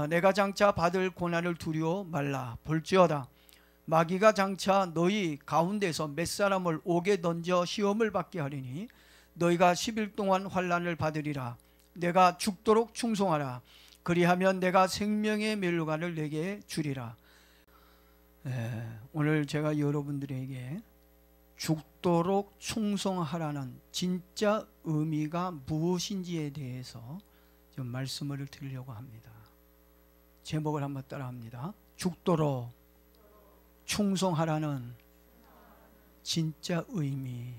내가 장차 받을 고난을 두려워 말라. 볼지어다 마귀가 장차 너희 가운데서 몇 사람을 옥에 던져 시험을 받게 하리니 너희가 10일 동안 환난을 받으리라. 내가 죽도록 충성하라. 그리하면 내가 생명의 멸류관을 내게 주리라. 오늘 제가 여러분들에게 죽도록 충성하라는 진짜 의미가 무엇인지에 대해서 좀 말씀을 드리려고 합니다. 제목을 한번 따라합니다. 죽도록 충성하라는 진짜 의미.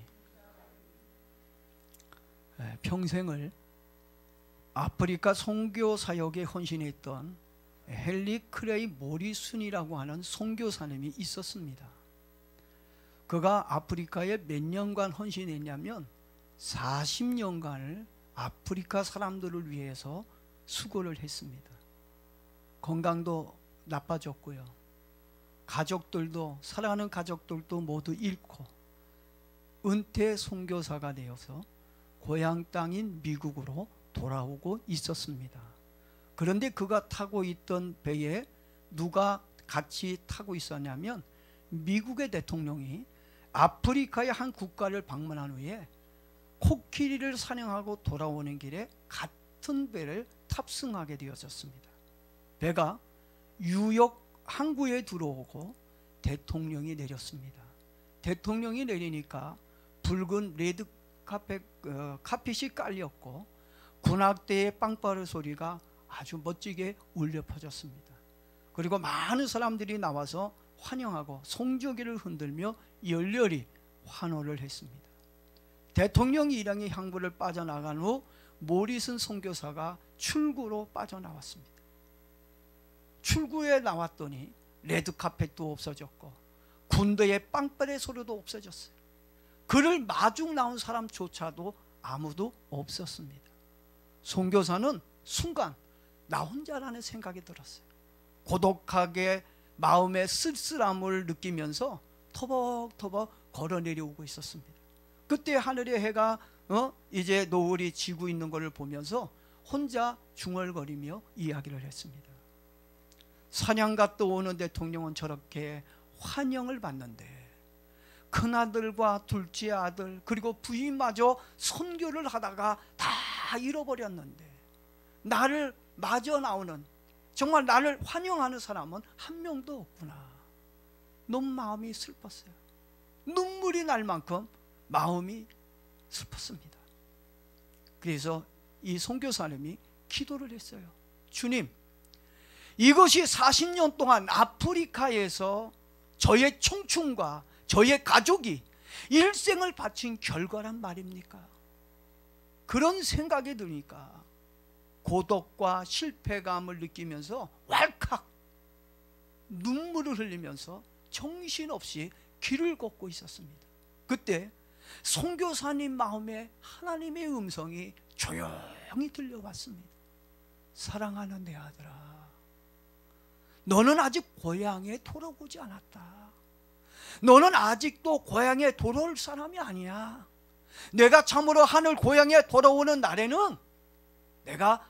평생을 아프리카 선교 사역에 헌신했던 헨리 크레이 모리슨이라고 하는 선교사님이 있었습니다. 그가 아프리카에 몇 년간 헌신했냐면 40년간을 아프리카 사람들을 위해서 수고를 했습니다. 건강도 나빠졌고요. 가족들도, 사랑하는 가족들도 모두 잃고 은퇴 선교사가 되어서 고향 땅인 미국으로 돌아오고 있었습니다. 그런데 그가 타고 있던 배에 누가 같이 타고 있었냐면 미국의 대통령이 아프리카의 한 국가를 방문한 후에 코끼리를 사냥하고 돌아오는 길에 같은 배를 탑승하게 되었습니다. 배가 뉴욕 항구에 들어오고 대통령이 내렸습니다. 대통령이 내리니까 붉은 레드 카펫이 깔렸고 군악대의 빵빠르 소리가 아주 멋지게 울려 퍼졌습니다. 그리고 많은 사람들이 나와서 환영하고 송조기를 흔들며 열렬히 환호를 했습니다. 대통령 일행이 항구를 빠져나간 후 모리슨 선교사가 출구로 빠져나왔습니다. 출구에 나왔더니 레드카펫도 없어졌고 군대의 빵빠레 소리도 없어졌어요. 그를 마중 나온 사람조차도 아무도 없었습니다. 선교사는 순간 나 혼자라는 생각이 들었어요. 고독하게 마음의 쓸쓸함을 느끼면서 터벅터벅 걸어 내려오고 있었습니다. 그때 하늘의 해가 이제 노을이 지고 있는 것을 보면서 혼자 중얼거리며 이야기를 했습니다. 사냥 갔다 오는 대통령은 저렇게 환영을 받는데 큰아들과 둘째 아들 그리고 부인마저 선교를 하다가 다 잃어버렸는데 나를 마저 나오는, 정말 나를 환영하는 사람은 한 명도 없구나. 너무 마음이 슬펐어요. 눈물이 날 만큼 마음이 슬펐습니다. 그래서 이 선교사님이 기도를 했어요. 주님, 이것이 40년 동안 아프리카에서 저의 청춘과 저의 가족이 일생을 바친 결과란 말입니까? 그런 생각이 드니까 고독과 실패감을 느끼면서 왈칵 눈물을 흘리면서 정신없이 길을 걷고 있었습니다. 그때 선교사님 마음에 하나님의 음성이 조용히 들려왔습니다. 사랑하는 내 아들아, 너는 아직 고향에 돌아오지 않았다. 너는 아직도 고향에 돌아올 사람이 아니야. 내가 참으로 하늘 고향에 돌아오는 날에는 내가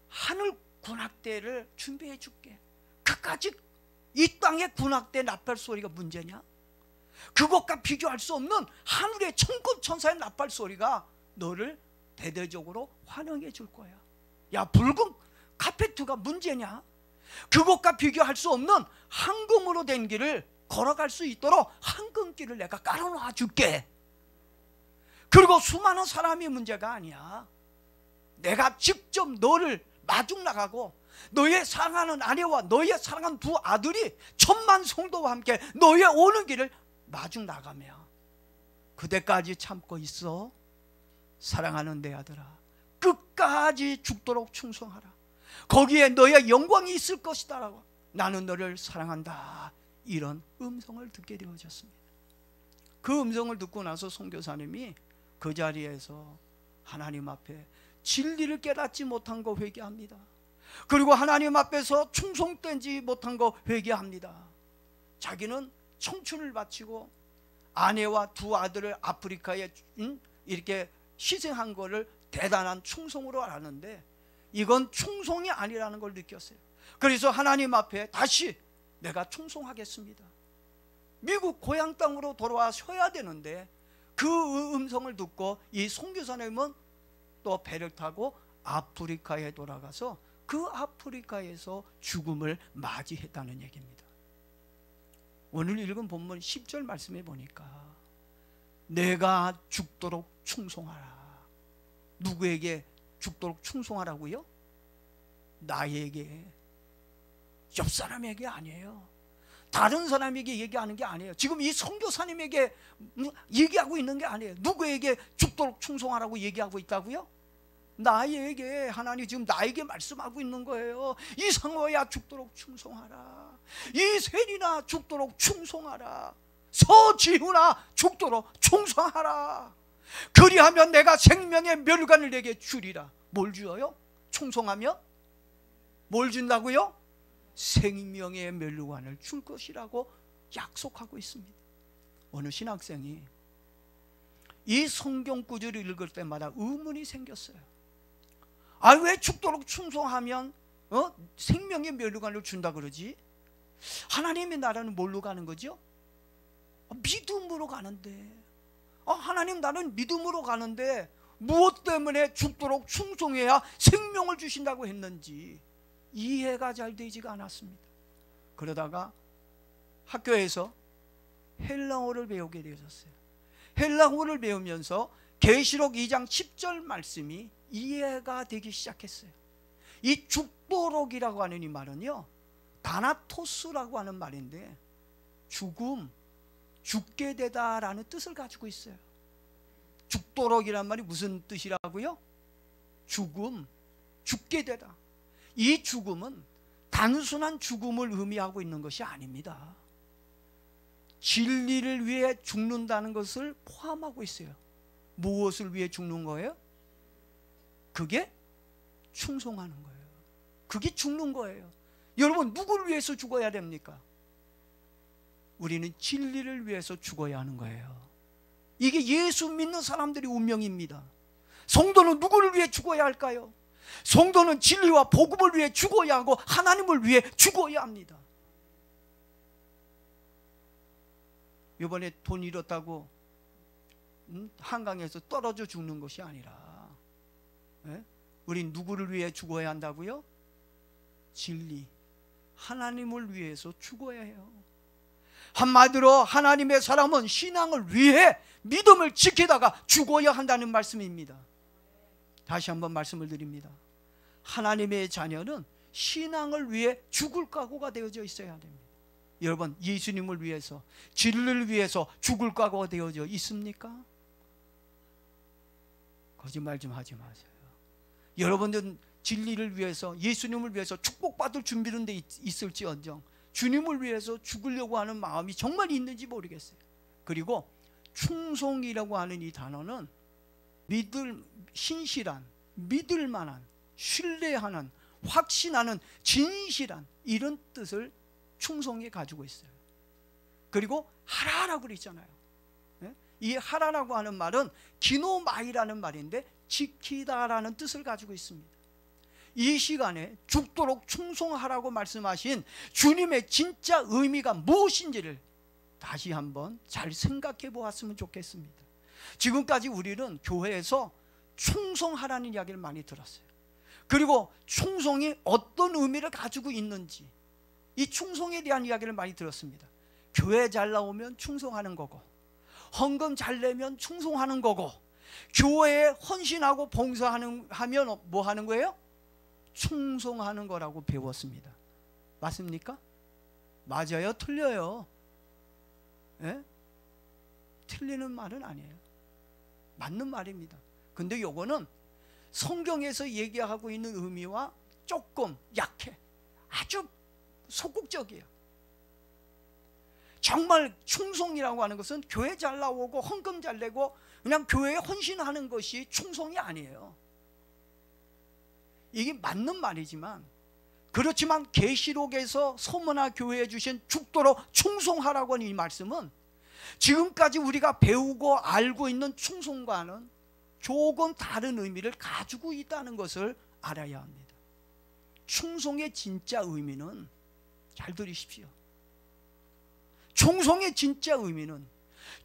하늘 군악대를 준비해 줄게. 그까지 이 땅의 군악대 나팔 소리가 문제냐? 그것과 비교할 수 없는 하늘의 천군천사의 나팔 소리가 너를 대대적으로 환영해 줄 거야. 야, 붉은 카페트가 문제냐? 그것과 비교할 수 없는 황금으로 된 길을 걸어갈 수 있도록 황금길을 내가 깔아놔 줄게. 그리고 수많은 사람이 문제가 아니야. 내가 직접 너를 마중 나가고 너의 사랑하는 아내와 너의 사랑하는 두 아들이 천만 성도와 함께 너의 오는 길을 마중 나가며 그때까지 참고 있어. 사랑하는 내 아들아, 끝까지 죽도록 충성하라. 거기에 너의 영광이 있을 것이다 라고, 나는 너를 사랑한다, 이런 음성을 듣게 되어졌습니다. 그 음성을 듣고 나서 선교사님이 그 자리에서 하나님 앞에 진리를 깨닫지 못한 거 회개합니다. 그리고 하나님 앞에서 충성되지 못한 거 회개합니다. 자기는 청춘을 바치고 아내와 두 아들을 아프리카에 이렇게 희생한 거를 대단한 충성으로 알았는데 이건 충성이 아니라는 걸 느꼈어요. 그래서 하나님 앞에 다시 내가 충성하겠습니다. 미국 고향 땅으로 돌아와 쉬어야 되는데 그 음성을 듣고 이 선교사님은 또 배를 타고 아프리카에 돌아가서 그 아프리카에서 죽음을 맞이했다는 얘기입니다. 오늘 읽은 본문 10절 말씀해 보니까 내가 죽도록 충성하라. 누구에게 죽도록 충성하라고요? 나에게, 옆 사람에게 아니에요. 다른 사람에게 얘기하는 게 아니에요. 지금 이 선교사님에게 얘기하고 있는 게 아니에요. 누구에게 죽도록 충성하라고 얘기하고 있다고요? 나에게. 하나님 지금 나에게 말씀하고 있는 거예요. 이상호야 죽도록 충성하라. 이세리나 죽도록 충성하라. 서지훈아 죽도록 충성하라. 그리하면 내가 생명의 멸관을 내게 주리라. 뭘 주어요? 충성하면 뭘 준다고요? 생명의 멸관을 줄 것이라고 약속하고 있습니다. 어느 신학생이 이 성경 구절을 읽을 때마다 의문이 생겼어요. 아, 왜 죽도록 충성하면 생명의 멸관을 준다 그러지? 하나님의 나라는 뭘로 가는 거죠? 믿음으로 가는데, 하나님 나는 믿음으로 가는데 무엇 때문에 죽도록 충성해야 생명을 주신다고 했는지 이해가 잘 되지가 않았습니다. 그러다가 학교에서 헬라어를 배우게 되었어요. 헬라어를 배우면서 계시록 2장 10절 말씀이 이해가 되기 시작했어요. 이 죽도록이라고 하는 이 말은요, 다나토스라고 하는 말인데 죽음, 죽게 되다라는 뜻을 가지고 있어요. 죽도록이란 말이 무슨 뜻이라고요? 죽음, 죽게 되다. 이 죽음은 단순한 죽음을 의미하고 있는 것이 아닙니다. 진리를 위해 죽는다는 것을 포함하고 있어요. 무엇을 위해 죽는 거예요? 그게 충성하는 거예요. 그게 죽는 거예요. 여러분, 누구를 위해서 죽어야 됩니까? 우리는 진리를 위해서 죽어야 하는 거예요. 이게 예수 믿는 사람들의 운명입니다. 성도는 누구를 위해 죽어야 할까요? 성도는 진리와 복음을 위해 죽어야 하고 하나님을 위해 죽어야 합니다. 이번에 돈 잃었다고 한강에서 떨어져 죽는 것이 아니라, 우린 누구를 위해 죽어야 한다고요? 진리, 하나님을 위해서 죽어야 해요. 한마디로 하나님의 사람은 신앙을 위해 믿음을 지키다가 죽어야 한다는 말씀입니다. 다시 한번 말씀을 드립니다. 하나님의 자녀는 신앙을 위해 죽을 각오가 되어져 있어야 됩니다. 여러분, 예수님을 위해서, 진리를 위해서 죽을 각오가 되어져 있습니까? 거짓말 좀 하지 마세요. 여러분들은 진리를 위해서, 예수님을 위해서 축복받을 준비는 데 있을지언정 주님을 위해서 죽으려고 하는 마음이 정말 있는지 모르겠어요. 그리고 충성이라고 하는 이 단어는 신실한, 믿을 만한, 신뢰하는, 확신하는, 진실한, 이런 뜻을 충성이 가지고 있어요. 그리고 하라라고 그랬잖아요. 이 하라라고 하는 말은 기노마이라는 말인데 지키다라는 뜻을 가지고 있습니다. 이 시간에 죽도록 충성하라고 말씀하신 주님의 진짜 의미가 무엇인지를 다시 한번 잘 생각해 보았으면 좋겠습니다. 지금까지 우리는 교회에서 충성하라는 이야기를 많이 들었어요. 그리고 충성이 어떤 의미를 가지고 있는지, 이 충성에 대한 이야기를 많이 들었습니다. 교회 잘 나오면 충성하는 거고, 헌금 잘 내면 충성하는 거고, 교회에 헌신하고 봉사하면 뭐 하는 거예요? 충성하는 거라고 배웠습니다. 맞습니까? 맞아요? 틀려요? 틀리는 말은 아니에요. 맞는 말입니다. 근데 요거는 성경에서 얘기하고 있는 의미와 조금 약해. 아주 소극적이에요. 정말 충성이라고 하는 것은 교회 잘 나오고 헌금 잘 내고 그냥 교회에 헌신하는 것이 충성이 아니에요. 이게 맞는 말이지만, 그렇지만 계시록에서 서머나 교회에 주신 죽도록 충성하라고 하는 이 말씀은 지금까지 우리가 배우고 알고 있는 충성과는 조금 다른 의미를 가지고 있다는 것을 알아야 합니다. 충성의 진짜 의미는, 잘 들으십시오, 충성의 진짜 의미는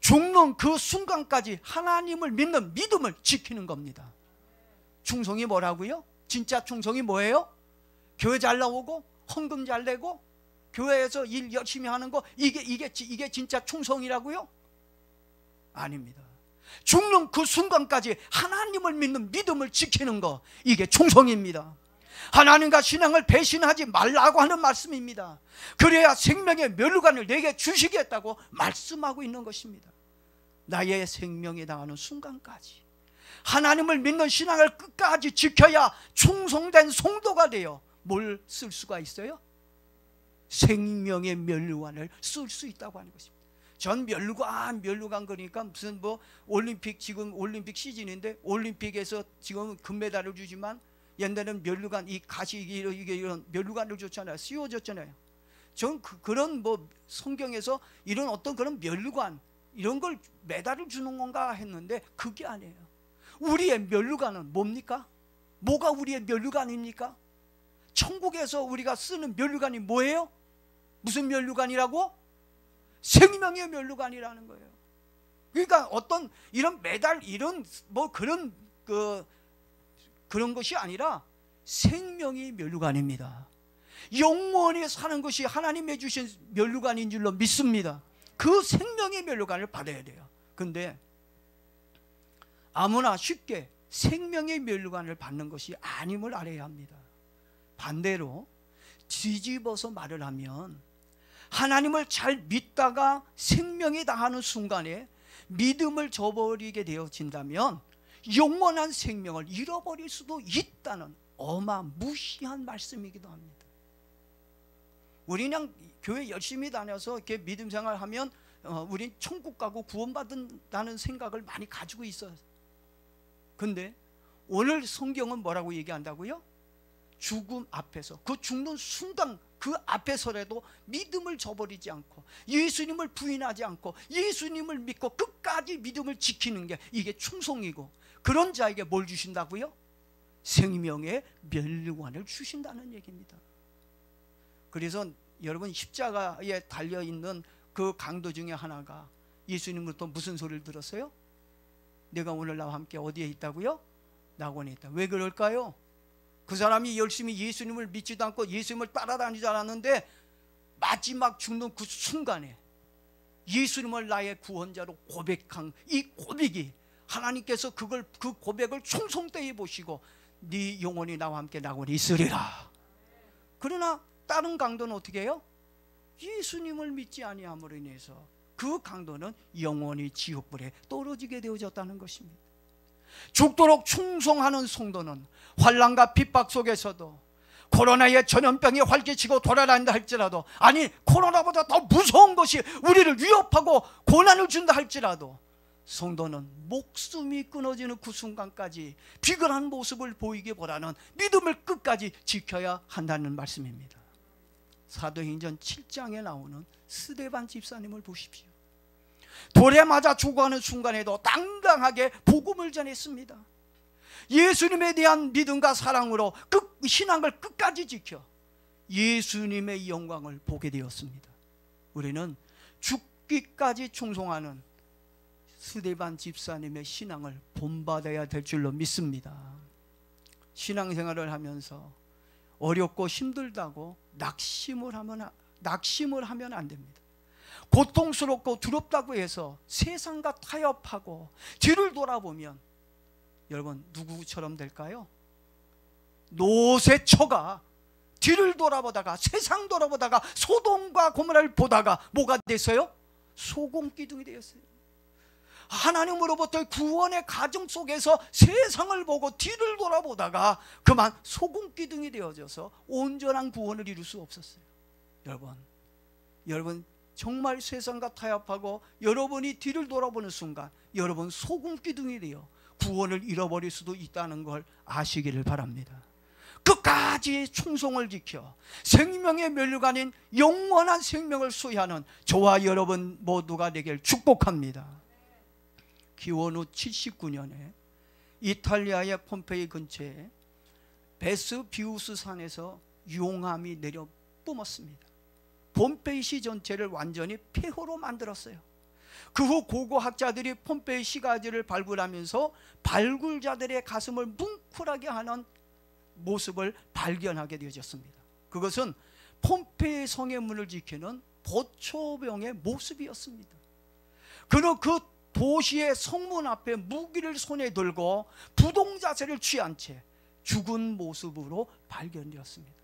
죽는 그 순간까지 하나님을 믿는 믿음을 지키는 겁니다. 충성이 뭐라고요? 진짜 충성이 뭐예요? 교회 잘 나오고 헌금 잘 내고 교회에서 일 열심히 하는 거, 이게 진짜 충성이라고요? 아닙니다. 죽는 그 순간까지 하나님을 믿는 믿음을 지키는 거, 이게 충성입니다. 하나님과 신앙을 배신하지 말라고 하는 말씀입니다. 그래야 생명의 면류관을 내게 주시겠다고 말씀하고 있는 것입니다. 나의 생명에 당하는 순간까지 하나님을 믿는 신앙을 끝까지 지켜야 충성된 성도가 되어 뭘 쓸 수가 있어요? 생명의 면류관을 쓸 수 있다고 하는 것입니다. 전 면류관 그러니까 무슨 뭐 올림픽, 지금 올림픽 시즌인데 올림픽에서 지금 금메달을 주지만 옛날에는 면류관, 이 가시 이런 면류관을 줬잖아요. 씌워줬잖아요. 전 그런 뭐 성경에서 이런 어떤 그런 면류관 이런 걸 메달을 주는 건가 했는데 그게 아니에요. 우리의 면류관은 뭡니까? 뭐가 우리의 면류관입니까? 천국에서 우리가 쓰는 면류관이 뭐예요? 무슨 면류관이라고? 생명의 면류관이라는 거예요. 그러니까 어떤 이런 메달 이런 뭐 그런 그런 것이 아니라 생명의 면류관입니다. 영원히 사는 것이 하나님이 주신 면류관인 줄로 믿습니다. 그 생명의 면류관을 받아야 돼요. 근데 아무나 쉽게 생명의 면류관을 받는 것이 아님을 알아야 합니다. 반대로 뒤집어서 말을 하면 하나님을 잘 믿다가 생명이 당하는 순간에 믿음을 저버리게 되어진다면 영원한 생명을 잃어버릴 수도 있다는 어마무시한 말씀이기도 합니다. 우리 그냥 교회 열심히 다녀서 이렇게 믿음 생활하면 우린 천국 가고 구원받는다는 생각을 많이 가지고 있어요. 근데 오늘 성경은 뭐라고 얘기한다고요? 죽음 앞에서, 그 죽는 순간 그 앞에서라도 믿음을 저버리지 않고 예수님을 부인하지 않고 예수님을 믿고 끝까지 믿음을 지키는 게 이게 충성이고, 그런 자에게 뭘 주신다고요? 생명의 면류관을 주신다는 얘기입니다. 그래서 여러분 십자가에 달려있는 그 강도 중에 하나가 예수님으로부터 무슨 소리를 들었어요? 내가 오늘 나와 함께 어디에 있다고요? 낙원에 있다. 왜 그럴까요? 그 사람이 열심히 예수님을 믿지도 않고 예수님을 따라다니지 않았는데 마지막 죽는 그 순간에 예수님을 나의 구원자로 고백한 이 고백이 하나님께서 그 고백을 충성되이 보시고 네 영혼이 나와 함께 낙원에 있으리라. 그러나 다른 강도는 어떻게 해요? 예수님을 믿지 아니함으로 인해서 그 강도는 영원히 지옥불에 떨어지게 되어졌다는 것입니다. 죽도록 충성하는 성도는 환난과 핍박 속에서도 코로나의 전염병이 활개치고 돌아다닌다 할지라도, 아니 코로나보다 더 무서운 것이 우리를 위협하고 고난을 준다 할지라도 성도는 목숨이 끊어지는 그 순간까지 비굴한 모습을 보이기보다는 믿음을 끝까지 지켜야 한다는 말씀입니다. 사도행전 7장에 나오는 스데반 집사님을 보십시오. 돌에 맞아 죽어가는 순간에도 당당하게 복음을 전했습니다. 예수님에 대한 믿음과 사랑으로 신앙을 끝까지 지켜 예수님의 영광을 보게 되었습니다. 우리는 죽기까지 충성하는 스데반 집사님의 신앙을 본받아야 될 줄로 믿습니다. 신앙생활을 하면서 어렵고 힘들다고 낙심을 하면 안 됩니다. 고통스럽고 두렵다고 해서 세상과 타협하고 뒤를 돌아보면 여러분 누구처럼 될까요? 노새처가 뒤를 돌아보다가 세상 돌아보다가 소돔과 고모라를 보다가 뭐가 됐어요? 소금기둥이 되었어요. 하나님으로부터 구원의 가정 속에서 세상을 보고 뒤를 돌아보다가 그만 소금기둥이 되어져서 온전한 구원을 이룰 수 없었어요. 여러분 정말 세상과 타협하고 여러분이 뒤를 돌아보는 순간 여러분 소금기둥이 되어 구원을 잃어버릴 수도 있다는 걸 아시기를 바랍니다. 끝까지 충성을 지켜 생명의 면류관인 영원한 생명을 소유하는 저와 여러분 모두가 되길 축복합니다. 기원 후 79년에 이탈리아의 폼페이 근처에 베스비우스 산에서 용암이 내려 뿜었습니다. 폼페이시 전체를 완전히 폐허로 만들었어요. 그 후 고고학자들이 폼페이 시가지를 발굴하면서 발굴자들의 가슴을 뭉클하게 하는 모습을 발견하게 되어졌습니다. 그것은 폼페이 성의 문을 지키는 보초병의 모습이었습니다. 그는 그 도시의 성문 앞에 무기를 손에 들고 부동자세를 취한 채 죽은 모습으로 발견되었습니다.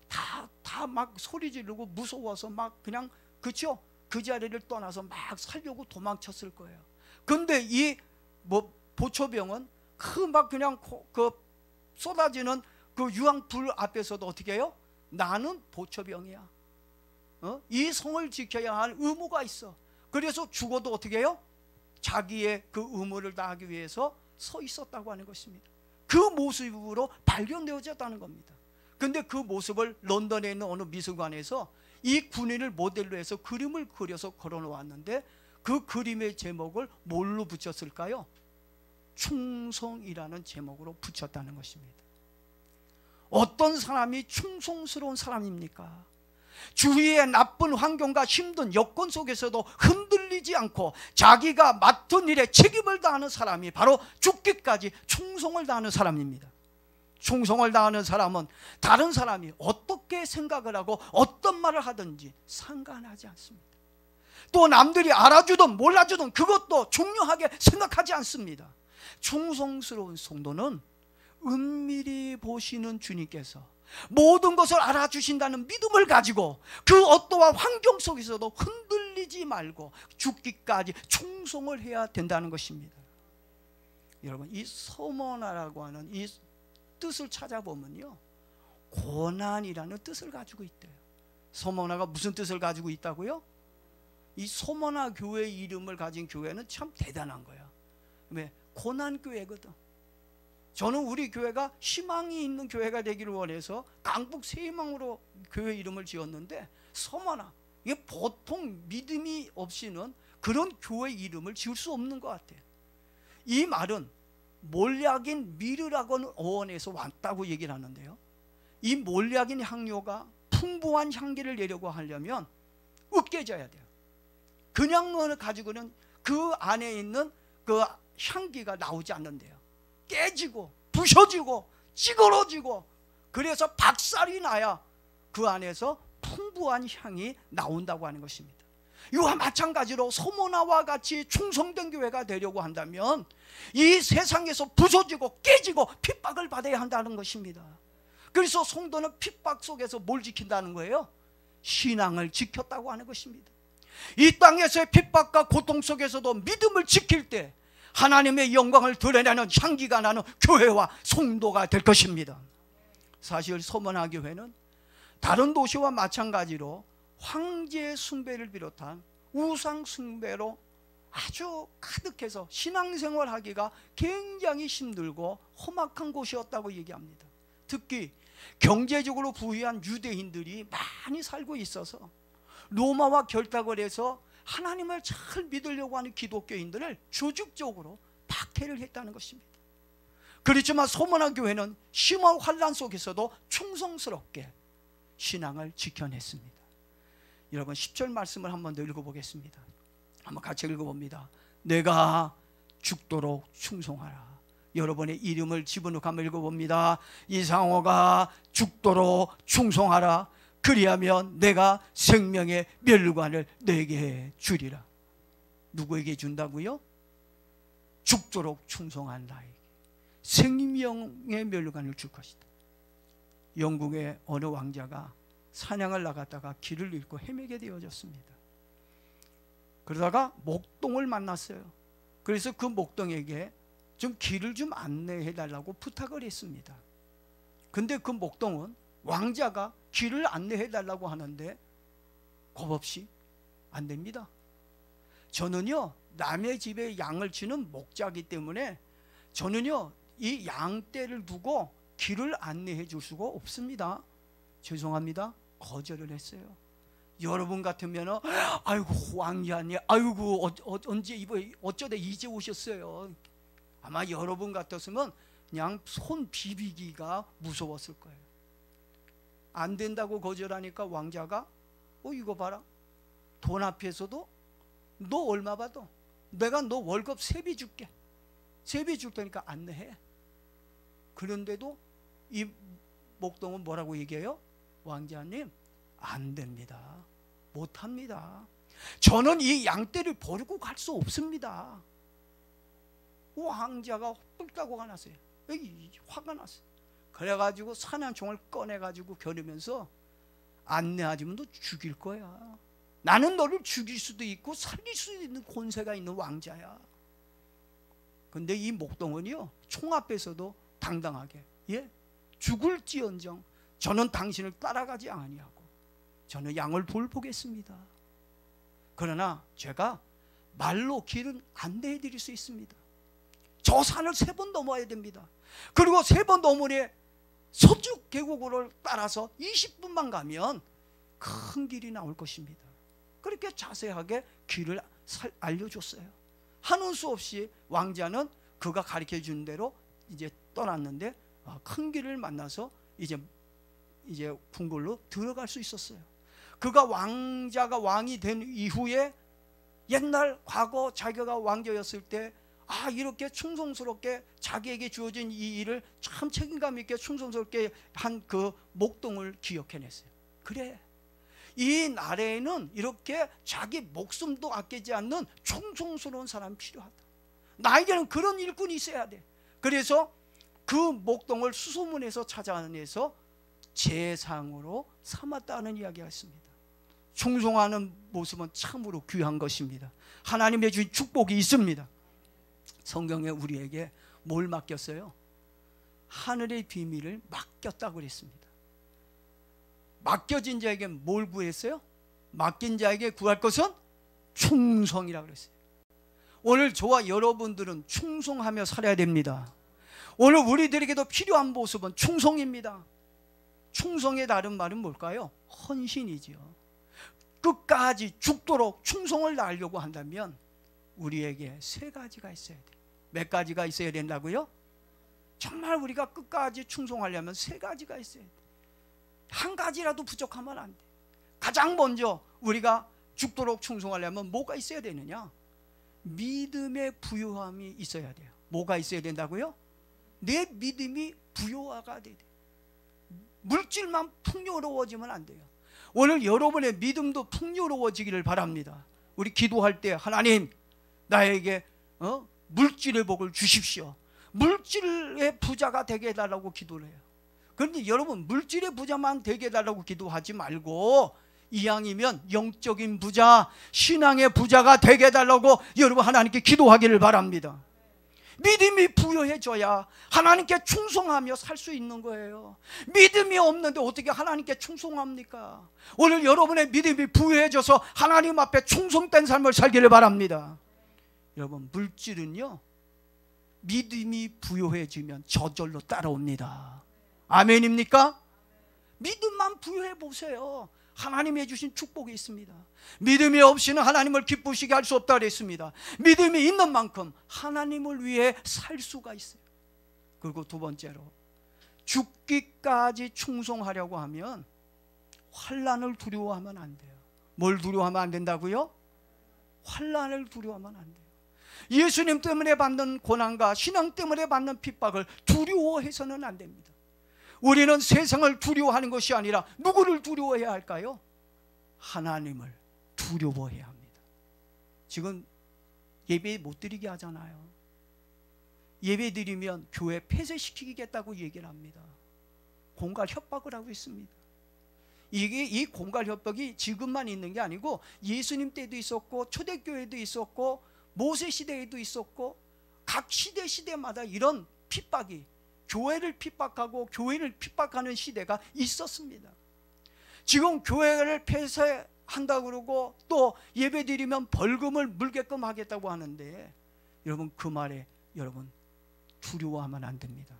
다 막 소리 지르고 무서워서 막 그냥, 그렇죠? 그 자리를 떠나서 막 살려고 도망쳤을 거예요. 근데 이 보초병은 막 그냥 그 쏟아지는 그 유황불 앞에서도 어떻게 해요? 나는 보초병이야. 이 성을 지켜야 할 의무가 있어. 그래서 죽어도 어떻게 해요? 자기의 그 의무를 다하기 위해서 서 있었다고 하는 것입니다. 그 모습으로 발견되어졌다는 겁니다. 근데 그 모습을 런던에 있는 어느 미술관에서 이 군인을 모델로 해서 그림을 그려서 걸어놓았는데, 그 그림의 제목을 뭘로 붙였을까요? 충성이라는 제목으로 붙였다는 것입니다. 어떤 사람이 충성스러운 사람입니까? 주위의 나쁜 환경과 힘든 여건 속에서도 흔들리지 않고 자기가 맡은 일에 책임을 다하는 사람이 바로 죽기까지 충성을 다하는 사람입니다. 충성을 다하는 사람은 다른 사람이 어떻게 생각을 하고 어떤 말을 하든지 상관하지 않습니다. 또 남들이 알아주든 몰라주든 그것도 중요하게 생각하지 않습니다. 충성스러운 성도는 은밀히 보시는 주님께서 모든 것을 알아주신다는 믿음을 가지고 그 어떠한 환경 속에서도 흔들리지 말고 죽기까지 충성을 해야 된다는 것입니다. 여러분, 이 서머나라고 하는 이 뜻을 찾아보면요, 고난이라는 뜻을 가지고 있대요. 서머나가 무슨 뜻을 가지고 있다고요? 이 서머나 교회 이름을 가진 교회는 참 대단한 거야. 왜? 고난교회거든. 저는 우리 교회가 희망이 있는 교회가 되기를 원해서 강북 새희망으로 교회 이름을 지었는데, 서머나, 이게 보통 믿음이 없이는 그런 교회 이름을 지을 수 없는 것 같아요. 이 말은 몰약인 미르라고는 어원에서 왔다고 얘기를 하는데요, 이 몰약인 향료가 풍부한 향기를 내려고 하려면 으깨져야 돼요. 그냥 가지고는 그 안에 있는 그 향기가 나오지 않는데요, 깨지고 부셔지고 찌그러지고, 그래서 박살이 나야 그 안에서 풍부한 향이 나온다고 하는 것입니다. 이와 마찬가지로 서머나와 같이 충성된 교회가 되려고 한다면 이 세상에서 부서지고 깨지고 핍박을 받아야 한다는 것입니다. 그래서 성도는 핍박 속에서 뭘 지킨다는 거예요? 신앙을 지켰다고 하는 것입니다. 이 땅에서의 핍박과 고통 속에서도 믿음을 지킬 때 하나님의 영광을 드러내는 향기가 나는 교회와 성도가 될 것입니다. 사실 서머나 교회는 다른 도시와 마찬가지로 황제 숭배를 비롯한 우상 숭배로 아주 가득해서 신앙생활 하기가 굉장히 힘들고 험악한 곳이었다고 얘기합니다. 특히 경제적으로 부유한 유대인들이 많이 살고 있어서 로마와 결탁을 해서 하나님을 잘 믿으려고 하는 기독교인들을 조직적으로 박해를 했다는 것입니다. 그렇지만 서머나 교회는 심한 환난 속에서도 충성스럽게 신앙을 지켜냈습니다. 여러분, 10절 말씀을 한 번 더 읽어보겠습니다. 한번 같이 읽어봅니다. 내가 죽도록 충성하라. 여러분의 이름을 집어넣고 한번 읽어봅니다. 이상호가 죽도록 충성하라. 그리하면 내가 생명의 멸관을 내게 주리라. 누구에게 준다고요? 죽도록 충성한 나에게 생명의 멸관을 줄 것이다. 영국의 어느 왕자가 사냥을 나갔다가 길을 잃고 헤매게 되어졌습니다. 그러다가 목동을 만났어요. 그래서 그 목동에게 좀 길을 좀 안내해 달라고 부탁을 했습니다. 근데 그 목동은 왕자가 길을 안내해 달라고 하는데 겁없이 안 됩니다. 저는요, 남의 집에 양을 치는 목자이기 때문에 저는요, 이 양떼를 두고 길을 안내해 줄 수가 없습니다. 죄송합니다. 거절을 했어요. 여러분 같으면 아이고 왕자님, 아이고 언제 어쩌다 이제 오셨어요. 아마 여러분 같았으면 그냥 손 비비기가 무서웠을 거예요. 안 된다고 거절하니까 왕자가 이거 봐라, 돈 앞에서도 너 얼마 받아? 내가 너 월급 3배 줄게. 3배 줄 테니까 안내해. 그런데도 이 목동은 뭐라고 얘기해요? 왕자님, 안 됩니다. 못합니다. 저는 이 양떼를 버리고 갈 수 없습니다. 왕자가 뿔따구가 났어요. 화가 났어요. 그래가지고 사냥총을 꺼내가지고 겨누면서 안내하지면 너 죽일 거야. 나는 너를 죽일 수도 있고 살릴 수도 있는 권세가 있는 왕자야. 근데 이 목동은요, 총 앞에서도 당당하게, 죽을지언정 저는 당신을 따라가지 아니하고 저는 양을 돌보겠습니다. 그러나 제가 말로 길은 안내해 드릴 수 있습니다. 저 산을 3번 넘어야 됩니다. 그리고 3번 넘으니 서쪽 계곡으로 따라서 20분만 가면 큰 길이 나올 것입니다. 그렇게 자세하게 길을 알려줬어요. 하는 수 없이 왕자는 그가 가르쳐 준 대로 이제 떠났는데 큰 길을 만나서 이제 궁궐로 들어갈 수 있었어요. 그가 왕자가 왕이 된 이후에 옛날 과거 자기가 왕자였을 때 이렇게 충성스럽게 자기에게 주어진 이 일을 참 책임감 있게 충성스럽게 한 그 목동을 기억해냈어요. 그래, 이 나라에는 이렇게 자기 목숨도 아끼지 않는 충성스러운 사람이 필요하다. 나에게는 그런 일꾼이 있어야 돼. 그래서 그 목동을 수소문에서 찾아내서 제상으로 삼았다는 이야기가 있습니다. 충성하는 모습은 참으로 귀한 것입니다. 하나님의 주신 축복이 있습니다. 성경에 우리에게 뭘 맡겼어요? 하늘의 비밀을 맡겼다고 그랬습니다. 맡겨진 자에게 뭘 구했어요? 맡긴 자에게 구할 것은 충성이라고 그랬어요. 오늘 저와 여러분들은 충성하며 살아야 됩니다. 오늘 우리들에게도 필요한 모습은 충성입니다. 충성의 다른 말은 뭘까요? 헌신이지요. 끝까지 죽도록 충성을 다하려고 한다면 우리에게 3가지가 있어야 돼요. 몇 가지가 있어야 된다고요? 정말 우리가 끝까지 충성하려면 3가지가 있어야 돼요. 한 가지라도 부족하면 안 돼. 가장 먼저 우리가 죽도록 충성하려면 뭐가 있어야 되느냐? 믿음의 부요함이 있어야 돼요. 뭐가 있어야 된다고요? 내 믿음이 부요화가 돼야 돼요. 물질만 풍요로워지면 안 돼요. 오늘 여러분의 믿음도 풍요로워지기를 바랍니다. 우리 기도할 때 하나님, 나에게 물질의 복을 주십시오. 물질의 부자가 되게 해달라고 기도를 해요. 그런데 여러분, 물질의 부자만 되게 해달라고 기도하지 말고 이왕이면 영적인 부자, 신앙의 부자가 되게 해달라고 여러분 하나님께 기도하기를 바랍니다. 믿음이 부여해져야 하나님께 충성하며 살 수 있는 거예요. 믿음이 없는데 어떻게 하나님께 충성합니까? 오늘 여러분의 믿음이 부여해져서 하나님 앞에 충성된 삶을 살기를 바랍니다. 여러분, 물질은요, 믿음이 부여해지면 저절로 따라옵니다. 아멘입니까? 믿음만 부여해 보세요. 하나님이 주신 축복이 있습니다. 믿음이 없이는 하나님을 기쁘시게 할 수 없다 그랬습니다. 믿음이 있는 만큼 하나님을 위해 살 수가 있어요. 그리고 두 번째로, 죽기까지 충성하려고 하면 환난을 두려워하면 안 돼요. 뭘 두려워하면 안 된다고요? 환난을 두려워하면 안 돼요. 예수님 때문에 받는 고난과 신앙 때문에 받는 핍박을 두려워해서는 안 됩니다. 우리는 세상을 두려워하는 것이 아니라 누구를 두려워해야 할까요? 하나님을 두려워해야 합니다. 지금 예배 못 드리게 하잖아요. 예배 드리면 교회 폐쇄시키겠다고 얘기를 합니다. 공갈 협박을 하고 있습니다. 이 공갈 협박이 지금만 있는 게 아니고 예수님 때도 있었고 초대교회도 있었고 모세 시대에도 있었고 각 시대마다 이런 핍박이, 교회를 핍박하고 교회를 핍박하는 시대가 있었습니다. 지금 교회를 폐쇄한다고 그러고 또 예배드리면 벌금을 물게끔 하겠다고 하는데, 여러분 그 말에 여러분 두려워하면 안 됩니다.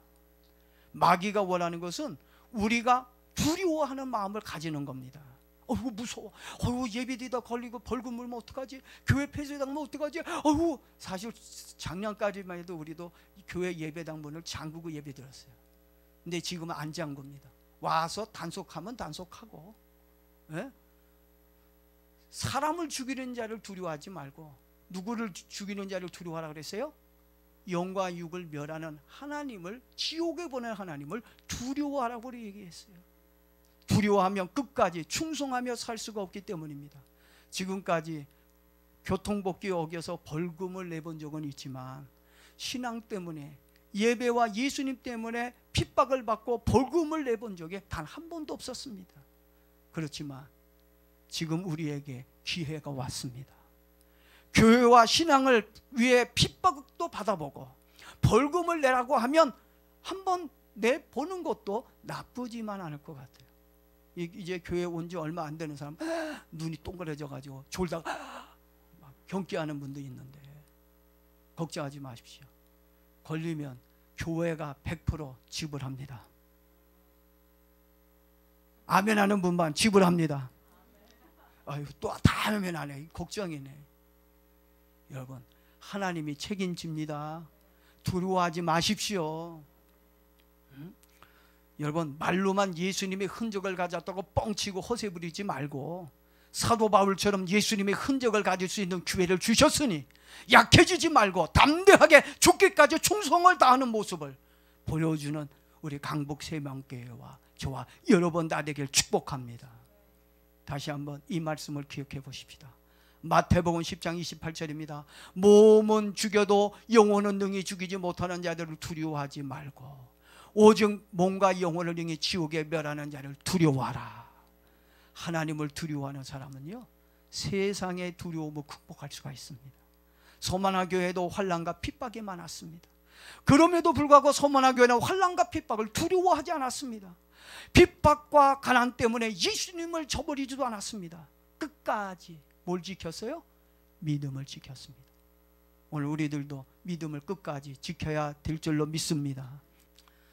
마귀가 원하는 것은 우리가 두려워하는 마음을 가지는 겁니다. 무서워. 예배드리다 걸리고 벌금 물면 어떡하지? 교회 폐쇄당하면 어떡하지? 사실 작년까지만 해도 우리도 교회 예배당 문을 잠그고 예배 드렸어요. 근데 지금은 안 잠깁니다. 와서 단속하면 단속하고, 예? 사람을 죽이는 자를 두려워하지 말고, 누구를 죽이는 자를 두려워하라 그랬어요? 영과 육을 멸하는 하나님을, 지옥에 보낸 하나님을 두려워하라고 얘기했어요. 두려워하면 끝까지 충성하며 살 수가 없기 때문입니다. 지금까지 교통법규 어겨서 벌금을 내본 적은 있지만 신앙 때문에, 예배와 예수님 때문에 핍박을 받고 벌금을 내본 적이 단 한 번도 없었습니다. 그렇지만 지금 우리에게 기회가 왔습니다. 교회와 신앙을 위해 핍박도 받아보고 벌금을 내라고 하면 한번 내보는 것도 나쁘지만 않을 것 같아요. 이제 교회 온 지 얼마 안 되는 사람 눈이 동그래져 가지고 졸다가 막 경기하는 분도 있는데, 걱정하지 마십시오. 걸리면 교회가 100% 지불합니다. 아멘 하는 분만 지불합니다. 아유, 또 다 아멘 안 해. 걱정이네. 여러분, 하나님이 책임집니다. 두려워하지 마십시오. 여러분, 말로만 예수님의 흔적을 가졌다고 뻥치고 허세 부리지 말고, 사도 바울처럼 예수님의 흔적을 가질 수 있는 기회를 주셨으니 약해지지 말고 담대하게 죽기까지 충성을 다하는 모습을 보여주는 우리 강북 세명교회와 저와 여러분 다 되길 축복합니다. 다시 한번 이 말씀을 기억해 보십시다. 마태복음 10장 28절입니다. 몸은 죽여도 영혼은 능히 죽이지 못하는 자들을 두려워하지 말고 오직 몸과 영혼을 능히 지옥에 멸하는 자를 두려워하라. 하나님을 두려워하는 사람은요, 세상의 두려움을 극복할 수가 있습니다. 서만화 교회도 환난과 핍박이 많았습니다. 그럼에도 불구하고 서만화 교회는 환난과 핍박을 두려워하지 않았습니다. 핍박과 가난 때문에 예수님을 저버리지도 않았습니다. 끝까지 뭘 지켰어요? 믿음을 지켰습니다. 오늘 우리들도 믿음을 끝까지 지켜야 될 줄로 믿습니다.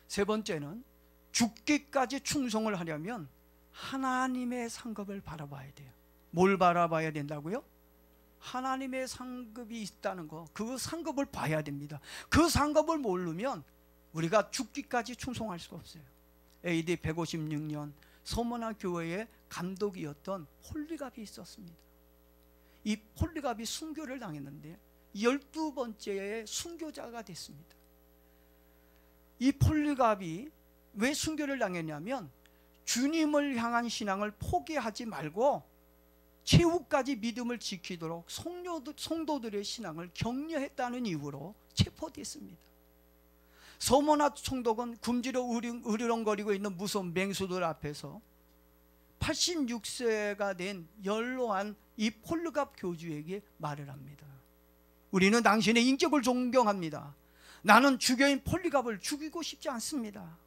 세 번째는 죽기까지 충성을 하려면 하나님의 상급을 바라봐야 돼요. 뭘 바라봐야 된다고요? 하나님의 상급이 있다는 거, 그 상급을 봐야 됩니다. 그 상급을 모르면 우리가 죽기까지 충성할 수가 없어요. AD 156년 서머나 교회의 감독이었던 폴리갑이 있었습니다. 이 폴리갑이 순교를 당했는데 12번째의 순교자가 됐습니다. 이 폴리갑이 왜 순교를 당했냐면 주님을 향한 신앙을 포기하지 말고 최후까지 믿음을 지키도록 성도들의 신앙을 격려했다는 이유로 체포됐습니다. 서머나 총독은 굶주려 으르렁거리고 있는 무서운 맹수들 앞에서 86세가 된 연로한 이 폴리갑 교주에게 말을 합니다. 우리는 당신의 인격을 존경합니다. 나는 주교인 폴리갑을 죽이고 싶지 않습니다.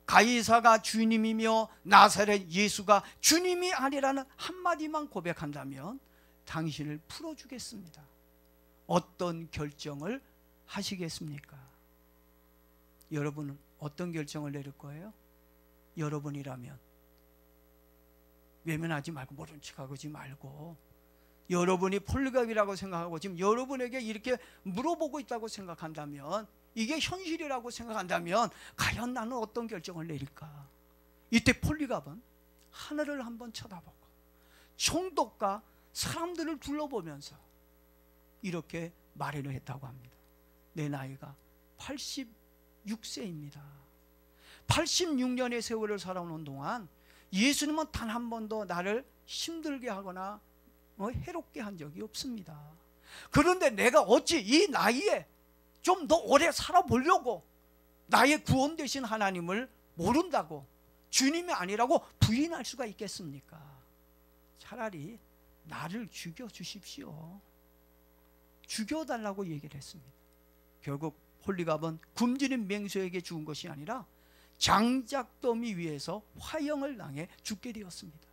가이사가 주님이며 나사렛 예수가 주님이 아니라는 한마디만 고백한다면 당신을 풀어주겠습니다. 어떤 결정을 하시겠습니까? 여러분은 어떤 결정을 내릴 거예요? 여러분이라면 외면하지 말고 모른 척하지 말고, 여러분이 폴리갑이라고 생각하고 지금 여러분에게 이렇게 물어보고 있다고 생각한다면, 이게 현실이라고 생각한다면 과연 나는 어떤 결정을 내릴까? 이때 폴리갑은 하늘을 한번 쳐다보고 총독과 사람들을 둘러보면서 이렇게 말을 했다고 합니다. 내 나이가 86세입니다. 86년의 세월을 살아오는 동안 예수님은 단 한 번도 나를 힘들게 하거나 해롭게 한 적이 없습니다. 그런데 내가 어찌 이 나이에 좀 더 오래 살아보려고 나의 구원 되신 하나님을 모른다고, 주님이 아니라고 부인할 수가 있겠습니까? 차라리 나를 죽여주십시오. 죽여달라고 얘기를 했습니다. 결국 폴리갑은 굶주린 맹수에게 죽은 것이 아니라 장작더미 위에서 화형을 당해 죽게 되었습니다.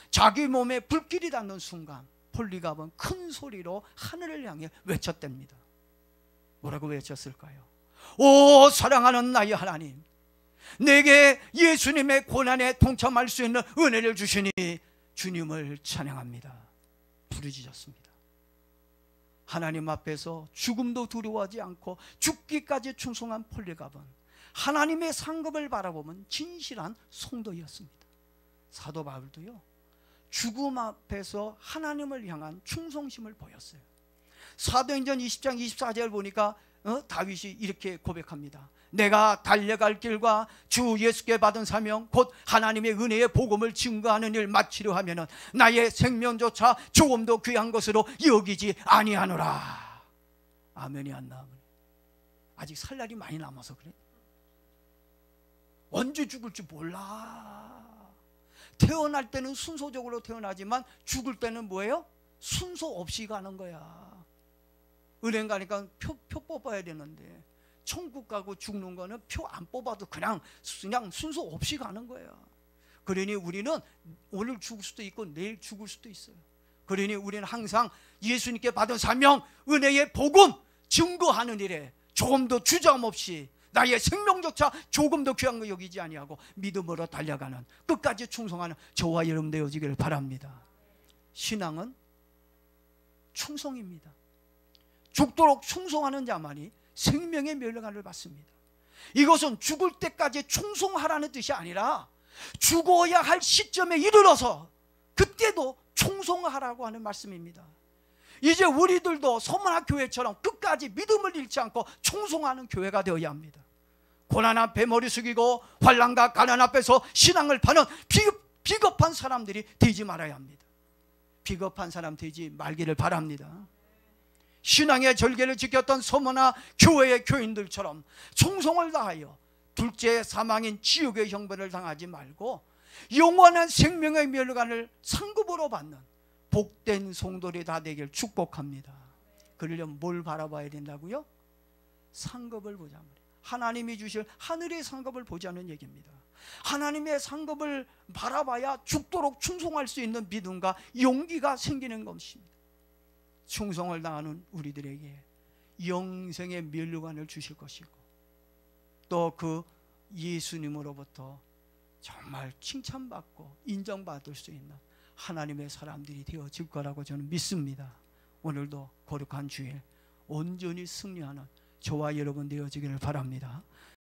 자기 몸에 불길이 닿는 순간 폴리갑은 큰 소리로 하늘을 향해 외쳤답니다. 뭐라고 외쳤을까요? 오 사랑하는 나의 하나님, 내게 예수님의 고난에 동참할 수 있는 은혜를 주시니 주님을 찬양합니다. 부르짖었습니다. 하나님 앞에서 죽음도 두려워하지 않고 죽기까지 충성한 폴리갑은 하나님의 상급을 바라보면 진실한 성도였습니다. 사도 바울도요, 죽음 앞에서 하나님을 향한 충성심을 보였어요. 사도행전 20장 24절 보니까 다윗이 이렇게 고백합니다. 내가 달려갈 길과 주 예수께 받은 사명 곧 하나님의 은혜의 복음을 증거하는 일 마치려 하면은 나의 생명조차 조금도 귀한 것으로 여기지 아니하노라. 아멘이 안 나오네. 아직 살 날이 많이 남아서 그래. 언제 죽을지 몰라. 태어날 때는 순서적으로 태어나지만 죽을 때는 뭐예요? 순서 없이 가는 거야. 은행 가니까 표 뽑아야 되는데 천국 가고 죽는 거는 표 안 뽑아도 그냥 순서 없이 가는 거야. 그러니 우리는 오늘 죽을 수도 있고 내일 죽을 수도 있어요. 그러니 우리는 항상 예수님께 받은 사명, 은혜의 복음 증거하는 일에 조금도 주저함 없이 나의 생명조차 조금도 귀한 거 여기지 아니하고 믿음으로 달려가는, 끝까지 충성하는 저와 여러분 되어지기를 바랍니다. 신앙은 충성입니다. 죽도록 충성하는 자만이 생명의 멸류관을 받습니다. 이것은 죽을 때까지 충성하라는 뜻이 아니라 죽어야 할 시점에 이르러서 그때도 충성하라고 하는 말씀입니다. 이제 우리들도 서문화 교회처럼 끝까지 믿음을 잃지 않고 충성하는 교회가 되어야 합니다. 고난 앞에 머리 숙이고 환난과 가난 앞에서 신앙을 파는 비겁한 사람들이 되지 말아야 합니다. 비겁한 사람 되지 말기를 바랍니다. 신앙의 절개를 지켰던 서문화 교회의 교인들처럼 충성을 다하여 둘째 사망인 지옥의 형벌을 당하지 말고 영원한 생명의 멸관을 상급으로 받는 복된 성도들이 다 되길 축복합니다. 그러려면 뭘 바라봐야 된다고요? 상급을 보자 말이에요. 하나님이 주실 하늘의 상급을 보자는 얘기입니다. 하나님의 상급을 바라봐야 죽도록 충성할 수 있는 믿음과 용기가 생기는 것입니다. 충성을 당하는 우리들에게 영생의 면류관을 주실 것이고 또 그 예수님으로부터 정말 칭찬받고 인정받을 수 있는 하나님의 사람들이 되어질 거라고 저는 믿습니다. 오늘도 거룩한 주일 온전히 승리하는 저와 여러분 되어지기를 바랍니다.